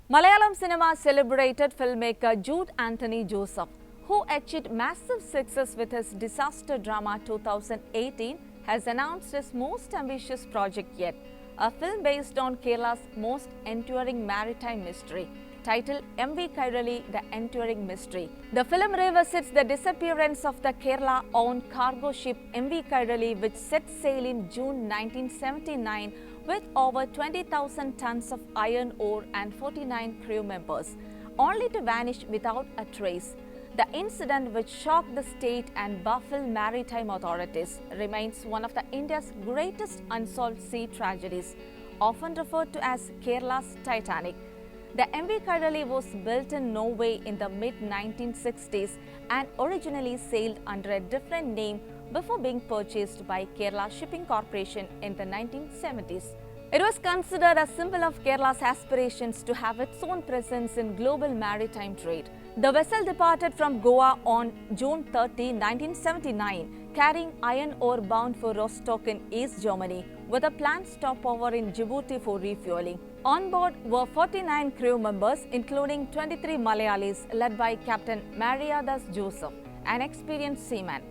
Malayalam cinema celebrated filmmaker Jude Anthony Joseph, who achieved massive success with his disaster drama 2018, has announced his most ambitious project yet, a film based on Kerala's most enduring maritime mystery, titled MV Kairali, The Enduring Mystery. The film revisits the disappearance of the Kerala-owned cargo ship MV Kairali, which set sail in June 1979 with over 20,000 tons of iron ore and 49 crew members, only to vanish without a trace. The incident, which shocked the state and baffled maritime authorities, remains one of India's greatest unsolved sea tragedies, often referred to as Kerala's Titanic. The MV Kairali was built in Norway in the mid-1960s and originally sailed under a different name before being purchased by Kerala Shipping Corporation in the 1970s. It was considered a symbol of Kerala's aspirations to have its own presence in global maritime trade. The vessel departed from Goa on June 30, 1979, carrying iron ore bound for Rostock in East Germany, with a planned stopover in Djibouti for refueling. On board were 49 crew members, including 23 Malayalis, led by Captain MediaOne Joseph, an experienced seaman.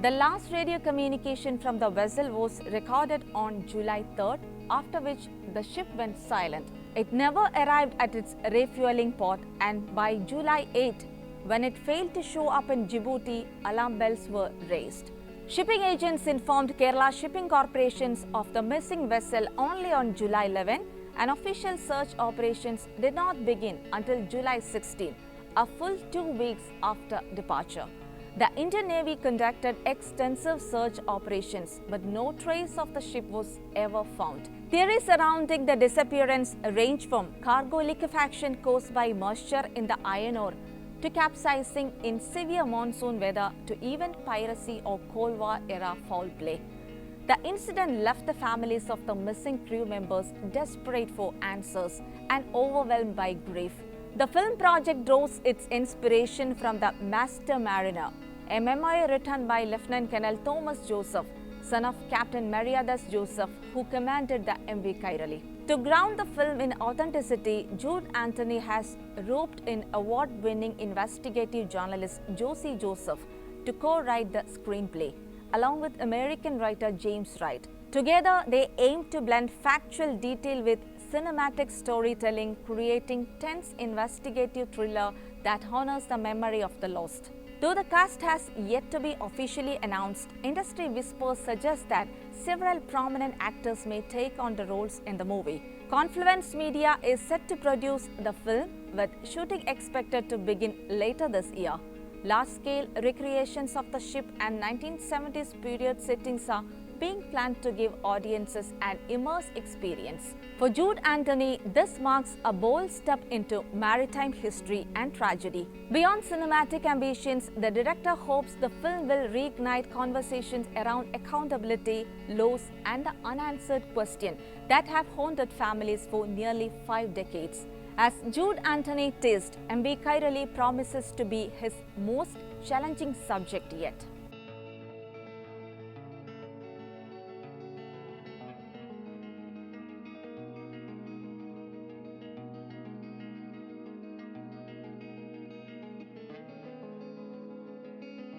The last radio communication from the vessel was recorded on July 3rd, after which the ship went silent. It never arrived at its refueling port, and by July 8, when it failed to show up in Djibouti, alarm bells were raised. Shipping agents informed Kerala Shipping Corporations of the missing vessel only on July 11, and official search operations did not begin until July 16, a full 2 weeks after departure. The Indian Navy conducted extensive search operations, but no trace of the ship was ever found. Theories surrounding the disappearance range from cargo liquefaction caused by moisture in the iron ore to capsizing in severe monsoon weather to even piracy or Cold War era foul play. The incident left the families of the missing crew members desperate for answers and overwhelmed by grief. The film project draws its inspiration from The Master Mariner, a memoir written by Lieutenant Colonel Thomas Joseph, son of Captain MediaOne Joseph, who commanded the MV Kairali. To ground the film in authenticity, Jude Anthony has roped in award-winning investigative journalist Josie Joseph to co-write the screenplay, along with American writer James Wright. Together, they aim to blend factual detail with cinematic storytelling, creating tense investigative thriller that honors the memory of the lost. Though the cast has yet to be officially announced, industry whispers suggest that several prominent actors may take on the roles in the movie. Confluence Media is set to produce the film, with shooting expected to begin later this year. Large-scale recreations of the ship and 1970s period settings are being planned to give audiences an immersive experience. For Jude Anthony, this marks a bold step into maritime history and tragedy. Beyond cinematic ambitions, the director hopes the film will reignite conversations around accountability, loss, and the unanswered questions that have haunted families for nearly 5 decades. As Jude Anthony teased, MV Kairali promises to be his most challenging subject yet.